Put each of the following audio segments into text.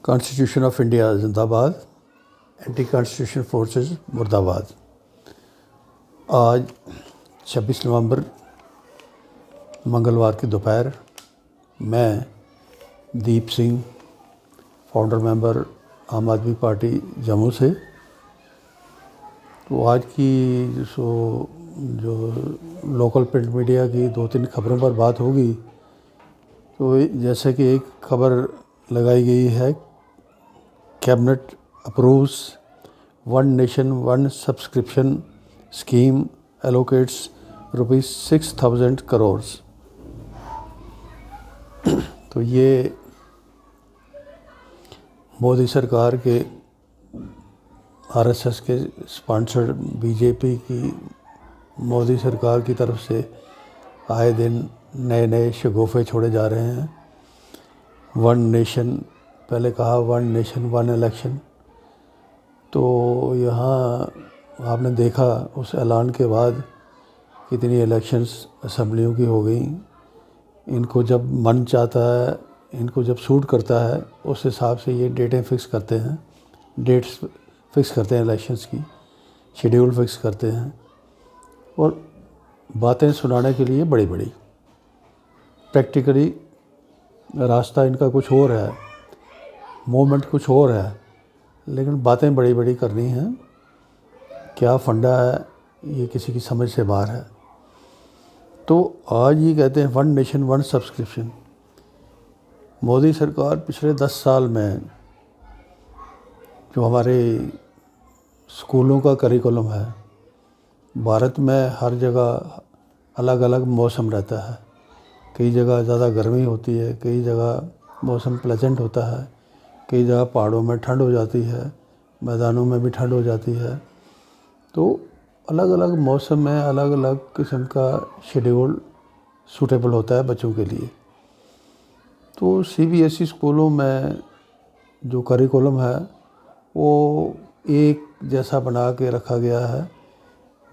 Constitution of India जिंदाबाद, anti constitution forces मुर्दाबाद। आज 26 नवंबर मंगलवार की दोपहर मैं दीप सिंह, फाउंडर मेंबर आम आदमी पार्टी जम्मू से, तो आज की जो लोकल प्रिंट मीडिया की 2-3 खबरों पर बात होगी। तो जैसे कि एक खबर लगाई गई है, cabinet approves one nation one subscription scheme allocates ₹6,000 crore. तो ये मोदी सरकार के आरएसएस के स्पॉन्सर्ड बीजेपी की मोदी सरकार की तरफ से आए दिन नए नए शगुफ़े छोड़े जा रहे हैं। वन नेशन, पहले कहा वन नेशन वन इलेक्शन। तो यहाँ आपने देखा उस ऐलान के बाद कितनी इलेक्शंस असम्बलियों की हो गई। इनको जब मन चाहता है, इनको जब सूट करता है, उस हिसाब से ये डेटें फिक्स करते हैं, डेट्स फिक्स करते हैं इलेक्शंस की, शेड्यूल फिक्स करते हैं और बातें सुनाने के लिए बड़ी बड़ी। प्रैक्टिकली रास्ता इनका कुछ और है, मूवमेंट कुछ और है, लेकिन बातें बड़ी बड़ी करनी हैं। क्या फंडा है ये किसी की समझ से बाहर है। तो आज ये कहते हैं one nation one subscription. Modi सरकार पिछले 10 साल में जो हमारे स्कूलों का करिकुलम है, भारत में हर जगह अलग अलग मौसम रहता है। कई जगह ज़्यादा गर्मी होती है, कई जगह मौसम प्लेजेंट होता है, कई जगह पहाड़ों में ठंड हो जाती है, मैदानों में भी ठंड हो जाती है। तो अलग अलग मौसम में अलग अलग किस्म का शेड्यूल सूटेबल होता है बच्चों के लिए। तो सीबीएसई स्कूलों में जो करिकुलम है वो एक जैसा बना के रखा गया है,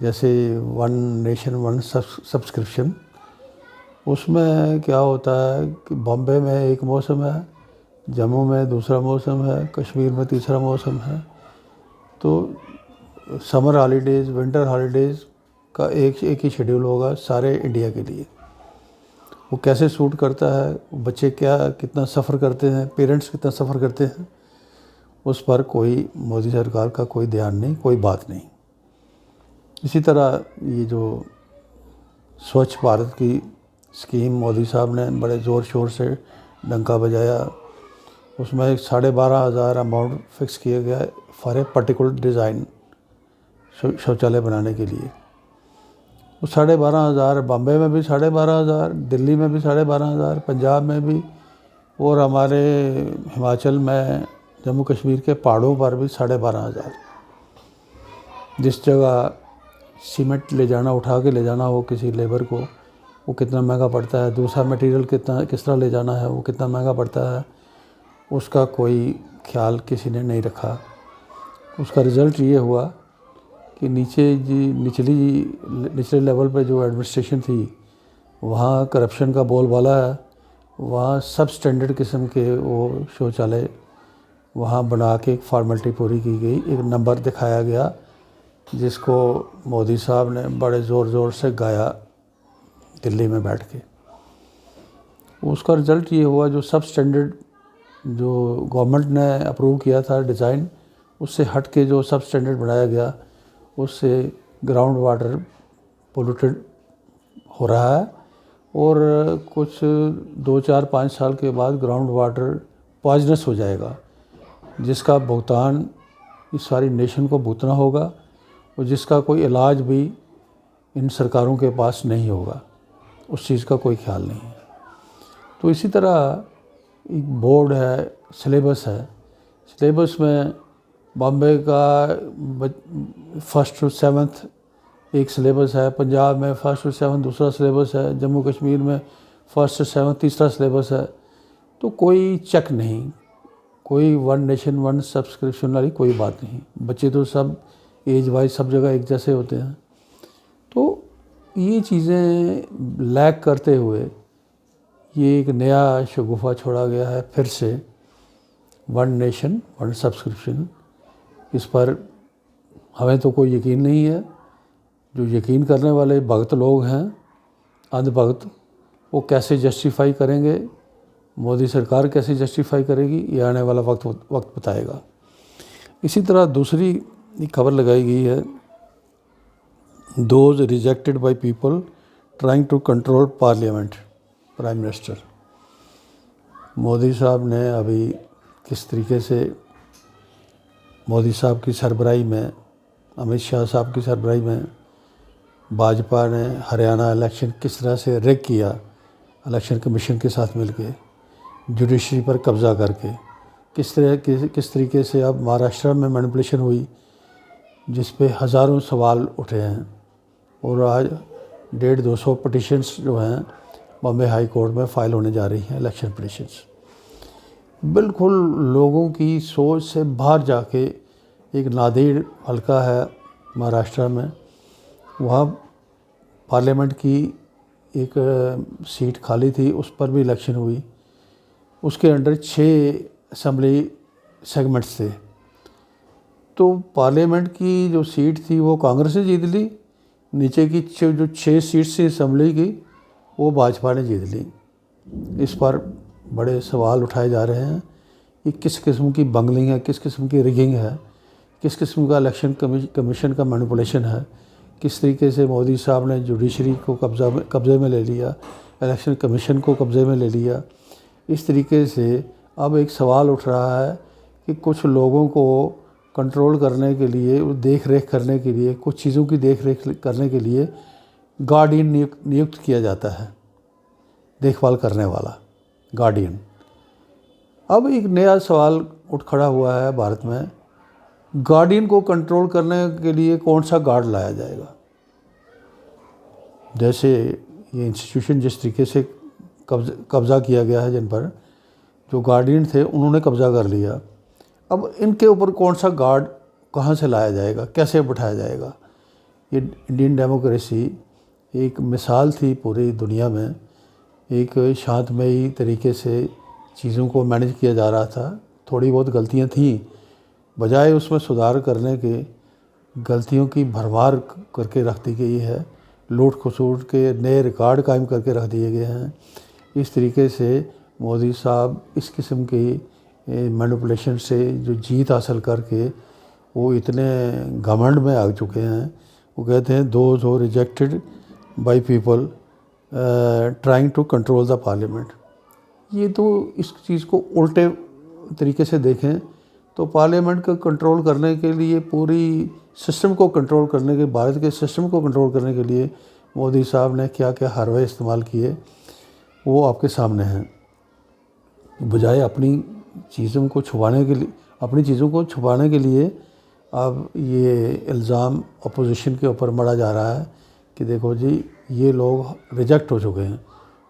जैसे वन नेशन वन सब्सक्रिप्शन। उसमें क्या होता है कि बॉम्बे में एक मौसम है, जम्मू में दूसरा मौसम है, कश्मीर में तीसरा मौसम है। तो समर हॉलीडेज़, विंटर हॉलीडेज़ का एक ही शेड्यूल होगा सारे इंडिया के लिए। वो कैसे सूट करता है, बच्चे कितना सफ़र करते हैं, पेरेंट्स कितना सफ़र करते हैं, उस पर कोई मोदी सरकार का कोई ध्यान नहीं, कोई बात नहीं। इसी तरह ये जो स्वच्छ भारत की स्कीम मोदी साहब ने बड़े ज़ोर शोर से डंका बजाया। उसमें 12,500 अमाउंट फिक्स किया गया फॉर ए पर्टिकुलर डिज़ाइन शौचालय बनाने के लिए। वो 12,500 बॉम्बे में भी 12,500, दिल्ली में भी 12,500, पंजाब में भी, और हमारे हिमाचल में जम्मू कश्मीर के पहाड़ों पर भी 12,500। जिस जगह सीमेंट ले जाना, उठा के ले जाना हो किसी लेबर को, वो कितना महंगा पड़ता है, दूसरा मटेरियल किस तरह ले जाना है, वो कितना महंगा पड़ता है, उसका कोई ख्याल किसी ने नहीं रखा। उसका रिज़ल्ट ये हुआ कि निचले लेवल पे जो एडमिनिस्ट्रेशन थी, वहाँ करप्शन का बोलबाला है। वहाँ सब स्टैंडर्ड किस्म के वो शौचालय वहाँ बना के एक फॉर्मेलिटी पूरी की गई, एक नंबर दिखाया गया जिसको मोदी साहब ने बड़े ज़ोर ज़ोर से गाया दिल्ली में बैठ के। उसका रिज़ल्ट ये हुआ, जो सब स्टैंडर्ड जो गवर्नमेंट ने अप्रूव किया था डिज़ाइन, उससे हट के जो सब स्टैंडर्ड बनाया गया, उससे ग्राउंड वाटर पोल्यूटेड हो रहा है और कुछ 2-4-5 साल के बाद ग्राउंड वाटर पॉइजनस हो जाएगा, जिसका भुगतान इस सारी नेशन को भुगतना होगा और जिसका कोई इलाज भी इन सरकारों के पास नहीं होगा। उस चीज़ का कोई ख्याल नहीं है। तो इसी तरह एक बोर्ड है, सिलेबस है। सिलेबस में बॉम्बे का 1st to 7th एक सिलेबस है, पंजाब में 1st to 7th दूसरा सिलेबस है, जम्मू कश्मीर में 1st to 7th तीसरा सिलेबस है। तो कोई चेक नहीं, कोई वन नेशन वन सब्सक्रिप्शन वाली कोई बात नहीं। बच्चे तो सब एज वाइज सब जगह एक जैसे होते हैं। तो ये चीज़ें लैग करते हुए ये एक नया शगुफ़ा छोड़ा गया है फिर से वन नेशन वन सब्सक्रिप्शन, इस पर हमें तो कोई यकीन नहीं है। जो यकीन करने वाले भक्त लोग हैं, अंधभक्त, वो कैसे जस्टिफाई करेंगे, मोदी सरकार कैसे जस्टिफाई करेगी, ये आने वाला वक्त बताएगा। इसी तरह दूसरी खबर लगाई गई है, those rejected by people trying to control parliament, prime minister. Modi साहब ने अभी किस तरीके से मोदी साहब की सरबराही में, अमित शाह साहब की सरबराही में भाजपा ने हरियाणा इलेक्शन किस तरह से रेग किया, इलेक्शन कमीशन के साथ मिलके, जुडिशरी पर कब्ज़ा करके, किस तरीके से अब महाराष्ट्र में मैनिपुलेशन हुई, जिस पे हज़ारों सवाल उठे हैं। और आज 150-200 पटिशन्स जो हैं बॉम्बे हाई कोर्ट में फ़ाइल होने जा रही हैं, इलेक्शन पटिशन्स। बिल्कुल लोगों की सोच से बाहर जाके एक नादेड़ हल्का है महाराष्ट्र में, वहाँ पार्लियामेंट की एक सीट खाली थी, उस पर भी इलेक्शन हुई। उसके अंडर 6 असेंबली सेगमेंट्स थे। तो पार्लियामेंट की जो सीट थी वो कांग्रेस ने जीत ली, नीचे की जो 6 सीट्स थी असेंबली की वो भाजपा ने जीत ली। इस पर बड़े सवाल उठाए जा रहे हैं कि किस किस्म की बंगलिंग है, किस किस्म की रिगिंग है, किस किस्म का इलेक्शन कमीशन का मैनिपुलेशन है, किस तरीके से मोदी साहब ने जुडिशरी को कब्ज़े में ले लिया, इलेक्शन कमीशन को कब्ज़े में ले लिया। इस तरीके से अब एक सवाल उठ रहा है कि कुछ लोगों को कंट्रोल करने के लिए, देख रेख करने के लिए, कुछ चीज़ों की देख रेख करने के लिए गार्डियन नियुक्त किया जाता है, देखभाल करने वाला गार्डियन। अब एक नया सवाल उठ खड़ा हुआ है भारत में, गार्डियन को कंट्रोल करने के लिए कौन सा गार्ड लाया जाएगा। जैसे ये इंस्टीट्यूशन जिस तरीके से कब्ज़ा किया गया है, जिन पर जो गार्डियन थे उन्होंने कब्ज़ा कर लिया, अब इनके ऊपर कौन सा गार्ड कहाँ से लाया जाएगा, कैसे बिठाया जाएगा। ये इंडियन डेमोक्रेसी एक मिसाल थी पूरी दुनिया में, एक शांतमयी तरीके से चीज़ों को मैनेज किया जा रहा था। थोड़ी बहुत गलतियाँ थीं, बजाय उसमें सुधार करने के गलतियों की भरमार करके रख दी गई है, लूट खसूट के नए रिकॉर्ड कायम करके रख दिए गए हैं। इस तरीके से मोदी साहब इस किस्म की मैनिपुलेशन से जो जीत हासिल करके वो इतने घमंड में आ चुके हैं। वो कहते हैं those who rejected by people trying to control the parliament. ये तो इस चीज़ को उल्टे तरीके से देखें तो पार्लियामेंट को कंट्रोल करने के लिए, पूरी सिस्टम को कंट्रोल करने के, भारत के सिस्टम को कंट्रोल करने के लिए मोदी साहब ने क्या क्या हरवे इस्तेमाल किए वो आपके सामने हैं। बजाय अपनी चीज़ों को छुपाने के लिए अब ये इल्ज़ाम अपोजिशन के ऊपर मढ़ा जा रहा है कि देखो जी ये लोग रिजेक्ट हो चुके हैं।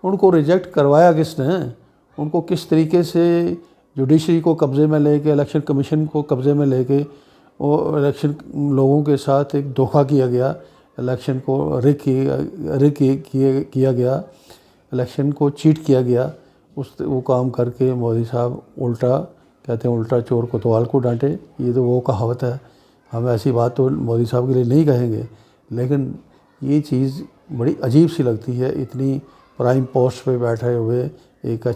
उनको रिजेक्ट करवाया किसने, उनको किस तरीके से जुडिशरी को कब्ज़े में लेके, इलेक्शन कमीशन को कब्ज़े में लेके वो इलेक्शन लोगों के साथ एक धोखा किया गया, इलेक्शन को रिग किया गया, इलेक्शन को चीट किया गया। वो काम करके मोदी साहब उल्टा कहते हैं, उल्टा चोर कोतवाल को डांटे। ये तो वो कहावत है, हम ऐसी बात तो मोदी साहब के लिए नहीं कहेंगे, लेकिन ये चीज़ बड़ी अजीब सी लगती है। इतनी प्राइम पोस्ट पे बैठे हुए एक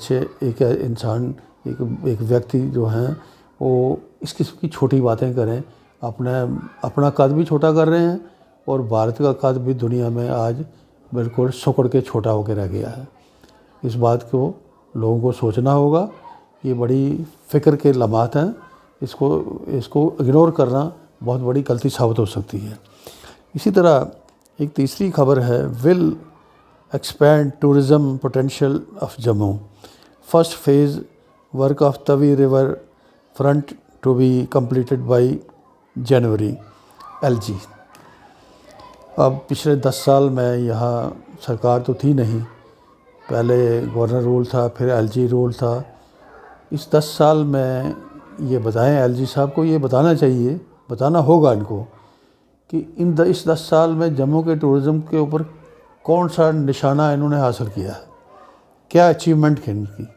इंसान, एक व्यक्ति जो हैं वो इस किस्म की छोटी बातें करें, अपना कद भी छोटा कर रहे हैं और भारत का कद भी दुनिया में आज बिल्कुल सुकड़ के छोटा होकर रह गया है। इस बात को लोगों को सोचना होगा। ये बड़ी फ़िक्र के लम्हात हैं, इसको इग्नोर करना बहुत बड़ी गलती साबित हो सकती है। इसी तरह एक तीसरी खबर है, will expand tourism potential of Jammu, first phase work of Tawi river front to be completed by January, LG। अब पिछले 10 साल में यहाँ सरकार तो थी नहीं, पहले गवर्नर रूल था, फिर LG रूल था। इस 10 साल में ये बताएं, LG साहब को ये बताना चाहिए, बताना होगा इनको कि इस 10 साल में जम्मू के टूरिज़्म के ऊपर कौन सा निशाना इन्होंने हासिल किया है, क्या अचीवमेंट है इनकी।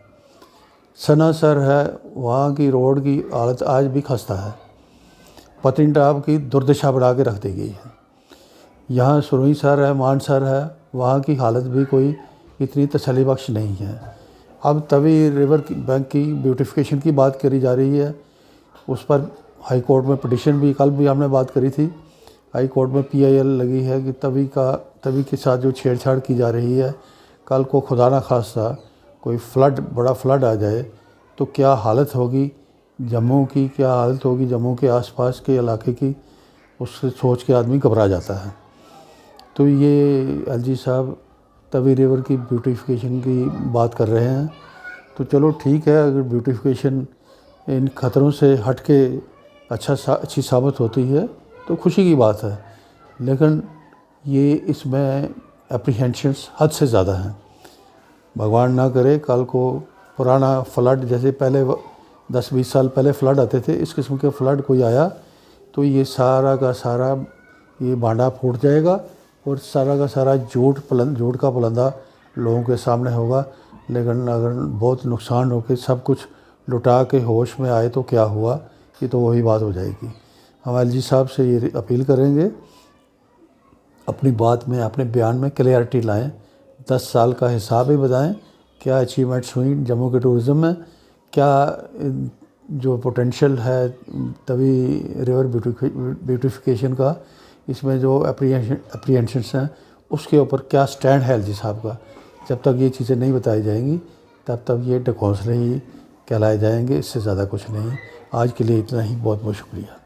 सनासर है, वहाँ की रोड की हालत आज भी खस्ता है। पत्नीटॉप की दुर्दशा बढ़ा के रख दी गई है। यहाँ सुरईसर है, मानसर है, वहाँ की हालत भी कोई इतनी तसल्ली बख्श नहीं है। अब तभी रिवर बैंक की ब्यूटिफिकेशन की बात करी जा रही है, उस पर हाई कोर्ट में पिटीशन भी, कल भी हमने बात करी थी, हाई कोर्ट में PIL लगी है कि तभी के साथ जो छेड़छाड़ की जा रही है, कल को खुदा ना खास्ता कोई बड़ा फ्लड आ जाए तो क्या हालत होगी जम्मू की, क्या हालत होगी जम्मू के आसपास के इलाके की, उससे सोच के आदमी घबरा जाता है। तो ये LG साहब तवी रिवर की ब्यूटिफिकेशन की बात कर रहे हैं, तो चलो ठीक है, अगर ब्यूटिफिकेशन इन ख़तरों से हट के अच्छी साबित होती है तो खुशी की बात है, लेकिन ये इसमें एप्रीहेंशंस हद से ज़्यादा हैं। भगवान ना करे कल को पुराना फ्लड, जैसे पहले 10-20 साल पहले फ्लड आते थे, इस किस्म के फ्लड कोई आया तो ये सारा का सारा ये भांडा फूट जाएगा और सारा का सारा झूठ का पुलंदा लोगों के सामने होगा। लेकिन अगर बहुत नुकसान हो के सब कुछ लुटा के होश में आए तो क्या हुआ, ये तो वही बात हो जाएगी। हम LG साहब से ये अपील करेंगे, अपनी बात में, अपने बयान में क्लियरिटी लाएं, 10 साल का हिसाब ही बताएं, क्या अचीवमेंट्स हुई जम्मू के टूरिज़्म में, क्या जो पोटेंशियल है तभी रिवर ब्यूटिफिकेशन का, इसमें जो एप्रीहेंशंस हैं उसके ऊपर क्या स्टैंड है LG साहब का। जब तक ये चीज़ें नहीं बताई जाएंगी तब तक ये ढकोसले ही कहलाए जाएंगे, इससे ज़्यादा कुछ नहीं। आज के लिए इतना ही, बहुत बहुत शुक्रिया।